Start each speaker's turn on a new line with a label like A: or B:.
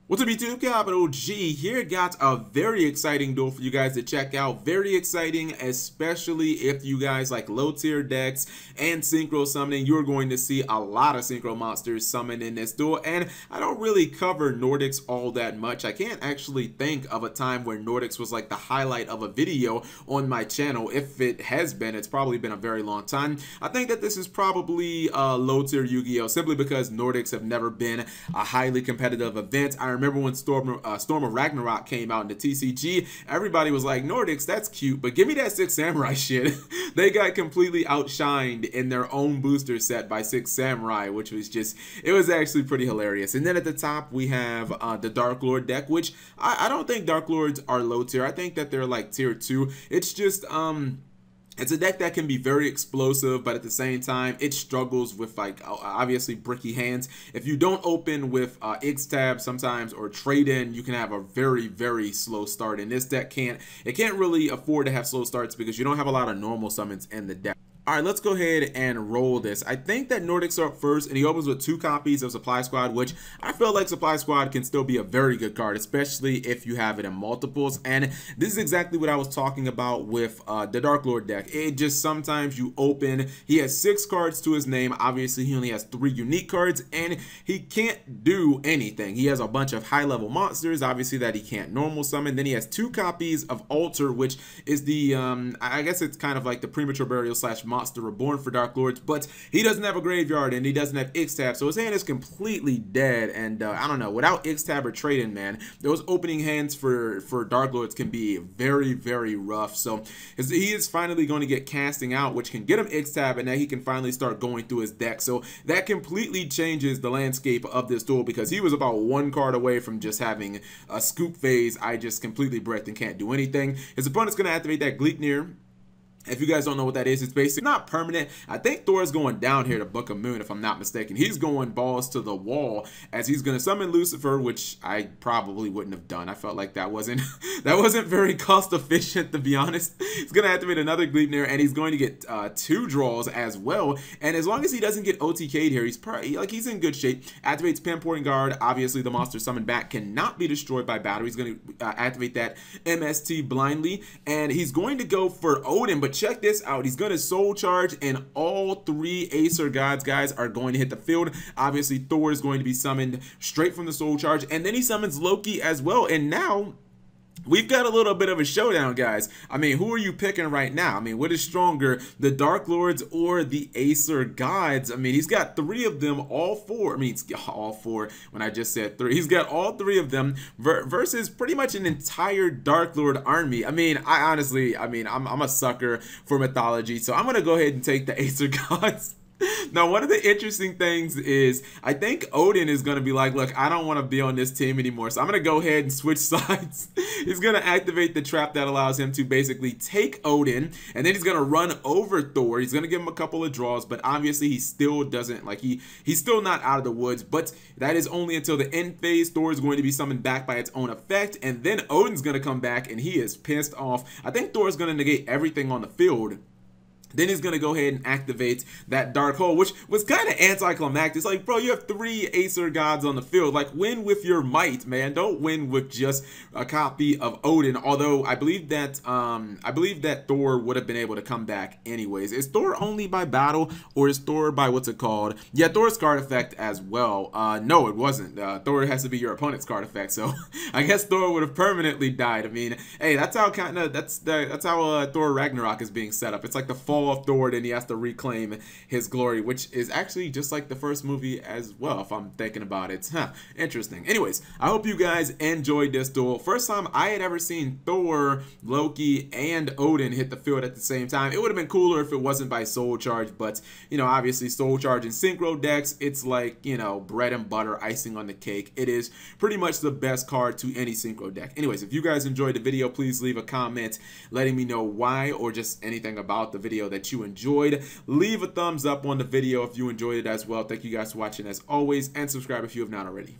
A: What's up YouTube, Capital G here. Got a very exciting duel for you guys to check out. Very exciting, especially if you guys like low tier decks and synchro summoning. You're going to see a lot of synchro monsters summoned in this duel, and I don't really cover Nordics all that much. I can't actually think of a time where Nordics was like the highlight of a video on my channel. If it has been, it's probably been a very long time. I think that this is probably low tier Yu-Gi-Oh! Simply because Nordics have never been a highly competitive event. I remember when Storm of Ragnarok came out in the TCG, everybody was like, Nordics, that's cute, but give me that Six Samurai shit. They got completely outshined in their own booster set by Six Samurai, which was just, it was actually pretty hilarious. And then at the top, we have the Dark Lord deck, which I don't think Dark Lords are low tier. I think that they're like tier 2. It's just, it's a deck that can be very explosive, but at the same time, it struggles with like obviously bricky hands. If you don't open with X-Tab sometimes or trade in, you can have a very slow start. And this deck can't really afford to have slow starts because you don't have a lot of normal summons in the deck. All right, let's go ahead and roll this. I think that Nordics are up first, and he opens with 2 copies of Supply Squad, which I feel like Supply Squad can still be a very good card, especially if you have it in multiples. And this is exactly what I was talking about with the Dark Lord deck. It just sometimes you open, he has 6 cards to his name. Obviously, he only has 3 unique cards, and he can't do anything. He has a bunch of high-level monsters, obviously, that he can't normal summon. Then he has 2 copies of Alter, which is the, I guess it's kind of like the Premature Burial / Monster Reborn for Dark Lords, but he doesn't have a graveyard and he doesn't have X-Tab, so his hand is completely dead. And I don't know, without X-Tab or trade-in, man, those opening hands for Dark Lords can be very rough. So he is finally going to get Casting Out, which can get him X-Tab, and then he can finally start going through his deck. So that completely changes the landscape of this duel, because he was about 1 card away from just having a scoop phase. I just completely bricked and can't do anything. His opponent's going to activate that Gleipnir. If you guys don't know what that is, it's basically not permanent. I think Thor is going down here to Book of Moon, if I'm not mistaken. He's going balls to the wall as he's going to summon Lucifer, which I probably wouldn't have done. I felt like that wasn't very cost efficient, to be honest. He's going to activate another Gleipnir, and he's going to get 2 draws as well. And as long as he doesn't get OTK'd here, he's probably like, he's in good shape. Activates Pinpoint Guard. Obviously, the monster summoned back cannot be destroyed by battle. He's going to activate that MST blindly, and he's going to go for Odin, but check this out. He's going to Soul Charge, and all 3 Acer Gods, guys, are going to hit the field. Obviously, Thor is going to be summoned straight from the Soul Charge, and then he summons Loki as well. And now we've got a little bit of a showdown, guys. I mean, who are you picking right now? I mean, what is stronger, the Dark Lords or the Acer Gods? I mean, he's got 3 of them, all 4. I mean, all 4 when I just said 3. He's got all 3 of them versus pretty much an entire Dark Lord army. I mean, I'm a sucker for mythology, so I'm going to go ahead and take the Acer Gods. Now, one of the interesting things is I think Odin is going to be like, look, I don't want to be on this team anymore, so I'm going to go ahead and switch sides. He's going to activate the trap that allows him to basically take Odin, and then he's going to run over Thor. He's going to give him a couple of draws, but obviously he still doesn't, like, he's still not out of the woods, but that is only until the end phase. Thor is going to be summoned back by its own effect, and then Odin's going to come back, and he is pissed off. I think Thor is going to negate everything on the field. Then he's going to go ahead and activate that Dark Hole, which was kind of anticlimactic. It's like, bro, you have 3 Acer Gods on the field. Like, win with your might, man. Don't win with just a copy of Odin. Although I believe that Thor would have been able to come back anyways. Is Thor only by battle, or is Thor by what's it called? Yeah, Thor's card effect as well. No, it wasn't. Thor has to be your opponent's card effect. So I guess Thor would have permanently died. I mean, hey, that's how Thor Ragnarok is being set up. It's like the fall of Thor, and he has to reclaim his glory, which is actually just like the first movie as well, if I'm thinking about it. Interesting. Anyways, I hope you guys enjoyed this duel. First time I had ever seen Thor, Loki, and Odin hit the field at the same time. It would have been cooler if it wasn't by Soul Charge, but, you know, obviously Soul Charge and Synchro decks, it's like, you know, bread and butter, icing on the cake. It is pretty much the best card to any Synchro deck. Anyways, if you guys enjoyed the video, please leave a comment letting me know why, or just anything about the video that you enjoyed. Leave a thumbs up on the video if you enjoyed it as well. Thank you guys for watching as always, and subscribe if you have not already.